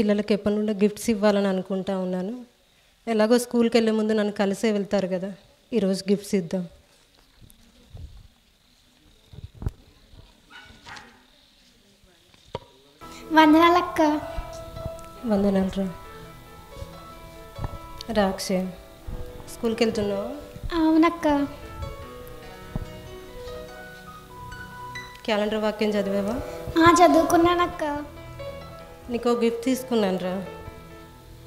పిల్లలకి ఎప్పటి నుండో గిఫ్ట్స్ ఇవ్వాలని అనుకుంటా ఉన్నాను. ఎలాగో స్కూల్కి వెళ్ళే ముందు నన్ను కలిసే వెళ్తారు కదా, ఈరోజు గిఫ్ట్స్ ఇద్దాం. వందనాలక్క. వందనాలు రా. రాక్షే, స్కూల్కి వెళ్తున్నావా? అవునక్క. క్యాలెండర్ వాక్యం చదివావా? చదువుకున్నానక్క. నీకు గిఫ్ట్ తీసుకున్నాను రా.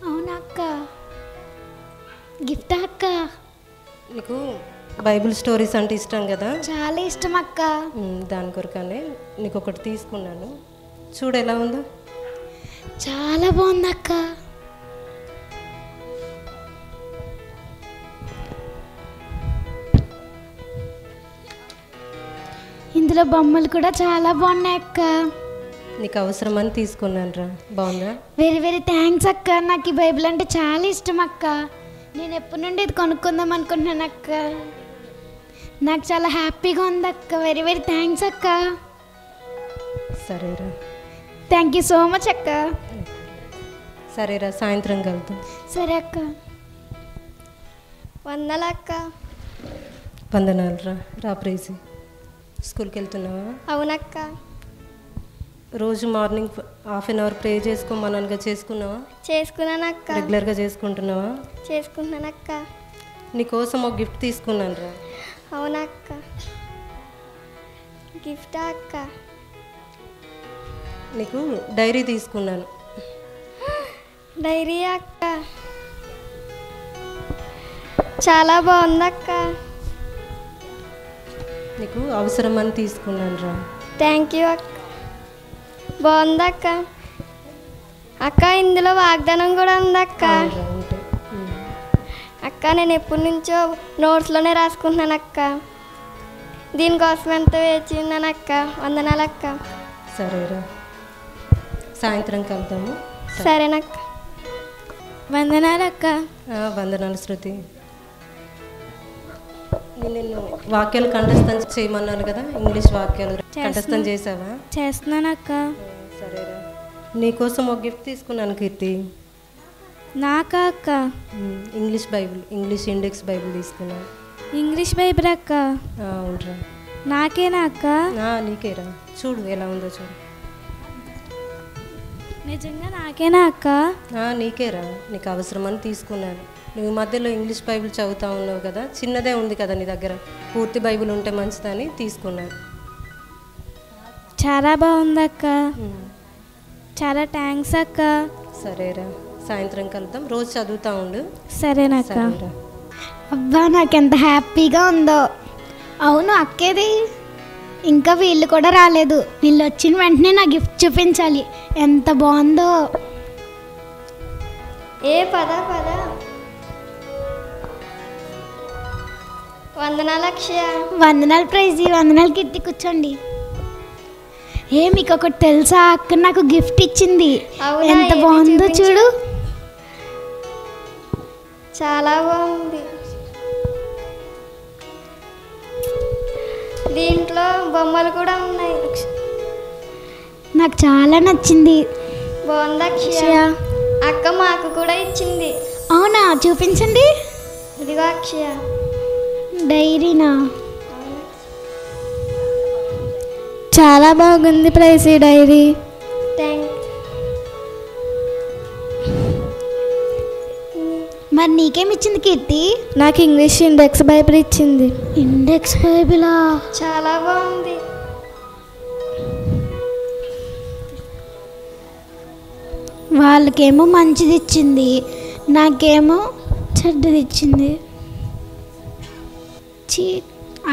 అవునక్క. గిఫ్ట్ అక్క? నీకు బైబిల్ స్టోరీస్ అంటే ఇష్టం కదా? చాలా ఇష్టం అక్క. దాని కొరకనే నీకు ఒకటి తీసుకున్నాను, చూడు ఎలా ఉందో. చాలా బాగుందక్క. ఇందులో బొమ్మలు కూడా చాలా బాగున్నాయి అక్క. నీకు అవసరమని తీసుకున్నాను రా. బాగుందా? వెరీ వెరీ థ్యాంక్స్ అక్క. నాకు ఈ బైబిల్ అంటే చాలా ఇష్టం అక్క. నేను ఎప్పటి నుండి ఇది కొనుక్కుందాం అనుకుంటున్నాను అక్క. నాకు చాలా హ్యాపీగా ఉంది అక్క. వెరీ వెరీ థ్యాంక్స్ అక్క. సరేరా. థ్యాంక్ యూ సో మచ్ అక్క. సరేరా, సాయంత్రం కలుద్దాం. సరే అక్క. వందనాలు అక్క. వందనాలు రా. రా ప్రేసి, స్కూల్కి వెళ్తున్నావా? అవునక్క. రోజు మార్నింగ్ హాఫ్ అన్ అవర్ ప్రే చేసుకోమన్నానుగా, చేసుకున్నావా? చేసుకున్నానక్క. రెగ్యులర్గా చేసుకుంటున్నావా? చేసుకుంటున్నానక్క. నీకోసం ఒక గిఫ్ట్ తీసుకున్నాను రా. అవునక్క. గిఫ్ట్ అక్క? నీకు డైరీ తీసుకున్నాను. డైరీ అక్క? చాలా బాగుందక్క. నీకు అవసరమని తీసుకున్నాను రా. థ్యాంక్ యూ అక్క. బాగుందక్క. అక్క, ఇందులో వాగ్దానం కూడా ఉందక్క. అక్క, నేను ఎప్పటి నుంచో నోట్స్లోనే రాసుకుంటున్నాను అక్క. దీనికోసం ఎంత వేచి ఉన్నాను అక్క. వందనాలు అక్క. సరేరా, సాయంత్రం కలుద్దాము. సరేనక్క. వందనాలు అక్క. వందనాలు శృతి. నిన్ను వాక్యాలు కంఠస్థం చేయమన్నాను కదా, ఇంగ్లీష్ వాక్యాలు కంఠస్థం చేసావా? చేస్తున్నానక్క. సరేరా. నీకోసం ఒక గిఫ్ట్ తీసుకున్నాను కీర్తి. నాకా అక్క? English Bible, English index Bible తీసుకున్నాను. ఇంగ్లీష్ బైబిల్ అక్క? అవునరా. నాకేనా అక్క? నీకేరా. చూడు ఎలా ఉందో చూడు. నిజంగా నాకేనా అక్క? నీకేరా. నీకు అవసరమని తీసుకున్నాను. నువ్వు మధ్యలో ఇంగ్లీష్ బైబిల్ చదువుతా ఉన్నావు కదా, చిన్నదే ఉంది కదా నీ దగ్గర, పూర్తి బైబిల్ ఉంటే మంచిదని తీసుకున్నాను. చాలా బాగుందక్క. చాలా థ్యాంక్స్ అక్క. సరేరా, సాయంత్రం కలుద్దాం. రోజు చదువుతా ఉండు. సరేనక్క. అబ్బా, నాకెంత హ్యాపీగా ఉందో. అవును అక్కేది, ఇంకా వీళ్ళు కూడా రాలేదు. వీళ్ళు వచ్చిన వెంటనే నా గిఫ్ట్ చూపించాలి. ఎంత బాగుందో. పద పద. వందనాలు అక్షయ. వందనాలు ప్రైజీ. వందనాలు కీర్తి. కూర్చోండి. మీకు ఒకటి తెలుసా? అక్క నాకు గిఫ్ట్ ఇచ్చింది. ఎంత బాగుందో చూడు. చాలా బాగుంది. దీంట్లో బొమ్మలు కూడా ఉన్నాయి. నాకు చాలా నచ్చింది. బాగుంది అక్షయ. అక్క మాకు కూడా ఇచ్చింది. అవునా? చూపించండి. ఇదిగో అక్షయ. డైరీనా? చాలా బాగుంది ప్రైసీ డైరీ. మరి నీకేమిచ్చింది కీర్తి? నాకు ఇంగ్లీష్ ఇండెక్స్ బైబిల్ ఇచ్చింది. ఇండెక్స్ బైబిలా? చాలా బాగుంది. వాళ్ళకేమో మంచిది ఇచ్చింది, నాకేమో చెడ్డది ఇచ్చింది.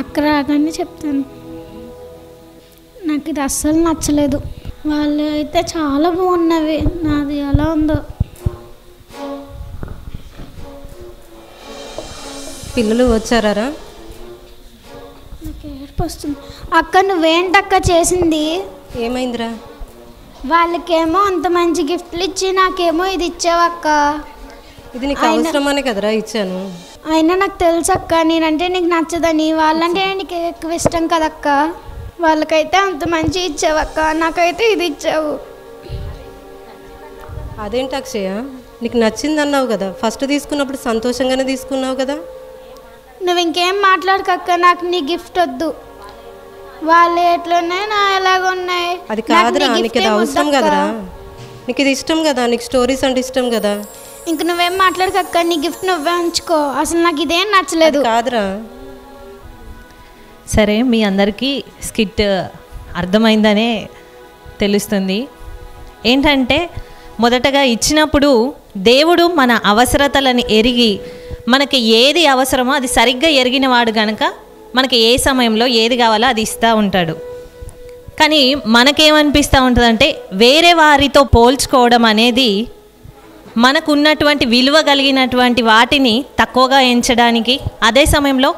అక్క రాగానే చెప్తాను. నాకు ఇది అస్సలు నచ్చలేదు. వాళ్ళు అయితే చాలా బాగున్నవి, నాది ఎలా ఉందో. పిల్లలు వచ్చారా? నాకు ఏడుపు వస్తుంది. అక్క, నువ్వేంటక్క చేసింది? ఏమైందిరా? వాళ్ళకేమో అంత మంచి గిఫ్ట్లు ఇచ్చి నాకేమో ఇది ఇచ్చావక్క. ఇది నీకు అవసరమనే కదరా ఇచ్చాను. అయినా నాకు తెలుసు అక్క, నేనంటే నీకు నచ్చదని. వాళ్ళంటే నీకు ఎక్కువ ఇష్టం కదక్క. వాళ్ళకైతే అంత మంచి ఇచ్చావక్క, నాకైతే ఇది ఇచ్చావు. అదేంటి అక్షయ, నీకు నచ్చింది అన్నావు కదా, ఫస్ట్ తీసుకున్నప్పుడు సంతోషంగానే తీసుకున్నావు కదా. నువ్వు ఇంకేం మాట్లాడకక్క, నాకు నీ గిఫ్ట్ వద్దు. వాళ్ళు ఎట్లున్నాయి నా ఎలాగున్నాయి. అది కాదురా, నీకు ఇది అవసరం కదరా, నీకు ఇది ఇష్టం కదా, నీకు స్టోరీస్ అంటే ఇష్టం కదా. ఇంక నువ్వేం మాట్లాడకక్క, నీ గిఫ్ట్ నువ్వే ఉంచుకో. అసలు నాకు ఇదేం నచ్చలేదు. కాదురా. సరే, మీ అందరికీ స్కిట్ అర్థమైందనే తెలుస్తుంది. ఏంటంటే మొదటగా ఇచ్చినప్పుడు దేవుడు మన అవసరతలను ఎరిగి మనకి ఏది అవసరమో అది సరిగ్గా ఎరిగినవాడు కనుక మనకి ఏ సమయంలో ఏది కావాలో అది ఇస్తూ ఉంటాడు. కానీ మనకేమనిపిస్తూ ఉంటుందంటే వేరే వారితో పోల్చుకోవడం అనేది మనకున్నటువంటి విలువ కలిగినటువంటి వాటిని తక్కువగా ఎంచడానికి, అదే సమయంలో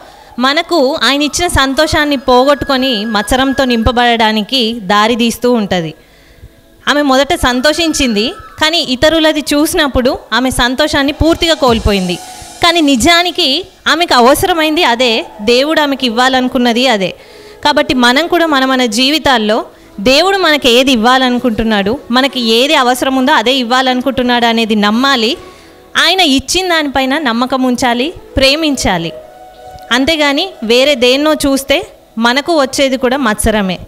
మనకు ఆయన ఇచ్చిన సంతోషాన్ని పోగొట్టుకొని మత్సరంతో నింపబడడానికి దారి తీస్తూ ఉంటుంది. ఆమె మొదట సంతోషించింది, కానీ ఇతరులది చూసినప్పుడు ఆమె సంతోషాన్ని పూర్తిగా కోల్పోయింది. కానీ నిజానికి ఆమెకు అవసరమైంది అదే, దేవుడు ఆమెకి ఇవ్వాలనుకున్నది అదే. కాబట్టి మనం కూడా మన జీవితాల్లో దేవుడు మనకి ఏది ఇవ్వాలనుకుంటున్నాడు, మనకి ఏది అవసరం ఉందో అదే ఇవ్వాలనుకుంటున్నాడు అనేది నమ్మాలి. ఆయన ఇచ్చిన దానిపైన నమ్మకం ఉంచాలి, ప్రేమించాలి. అంతేగాని వేరే దేన్నో చూస్తే మనకు వచ్చేది కూడా మత్సరమే.